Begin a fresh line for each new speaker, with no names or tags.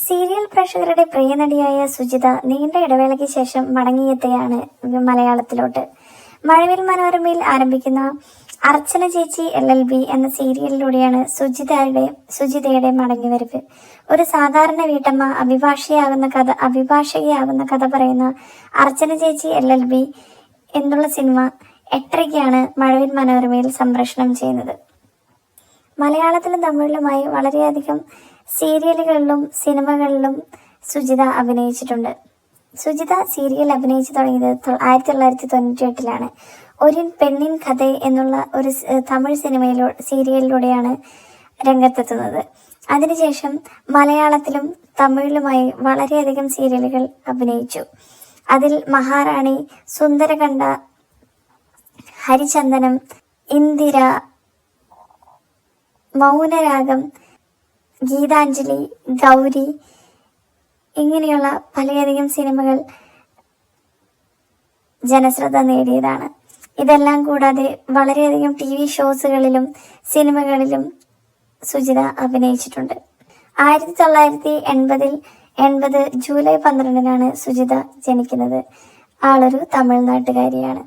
Serial പ്രേക്ഷകരുടെ പ്രിയ നടിയായ സുജിത നീണ്ട ഇടവേളയ്ക്ക് ശേഷം മടങ്ങിയെത്തുകയാണ് മലയാളത്തിലോട്ട്. മഴവിൽ മനോരമയിൽ ആരംഭിക്കുന്ന അർച്ചന ചേച്ചി LLB എന്ന സീരിയലിലൂടെയാണ് സുജിതയുടെ മടങ്ങിവരവ്. ഒരു സാധാരണ വീട്ടമ്മ അഭിഭാഷകയാകുന്ന കഥ പറയുന്ന അർച്ചന ചേച്ചി LLB എന്നുള്ള സിനിമ 8:30-ക്കാണ് മഴവിൽ മനോരമയിൽ സംപ്രേഷണം ചെയ്യുന്നത്. മലയാളത്തിലും തമിഴിലുമായി വളരെയധികം സീരിയലുകളിലും സിനിമകളിലും സുജിത അഭിനയിച്ചിട്ടുണ്ട്. സുജിത സീരിയൽ അഭിനയിച്ചു തുടങ്ങിയത് 1998-ലാണ്. ഒരു പെണ്ണിൻ കഥ എന്നുള്ള ഒരു തമിഴ് സീരിയലിലൂടെയാണ് രംഗത്തെത്തുന്നത്. അതിനുശേഷം മലയാളത്തിലും തമിഴിലുമായി വളരെയധികം സീരിയലുകൾ അഭിനയിച്ചു. അതിൽ മഹാറാണി, സുന്ദരകണ്ഠ, ഹരിചന്ദനം, ഇന്ദിര, മൗനരാഗം, ഗീതാഞ്ജലി, ഗൗരി ഇങ്ങനെയുള്ള പലയധികം സിനിമകൾ ജനശ്രദ്ധ നേടിയതാണ്. ഇതെല്ലാം കൂടാതെ വളരെയധികം TV ഷോസുകളിലും സിനിമകളിലും സുജിത അഭിനയിച്ചിട്ടുണ്ട്. 1980 ജൂലൈ 12-നാണ് സുജിത ജനിക്കുന്നത്. ആളൊരു തമിഴ്നാട്ടുകാരിയാണ്.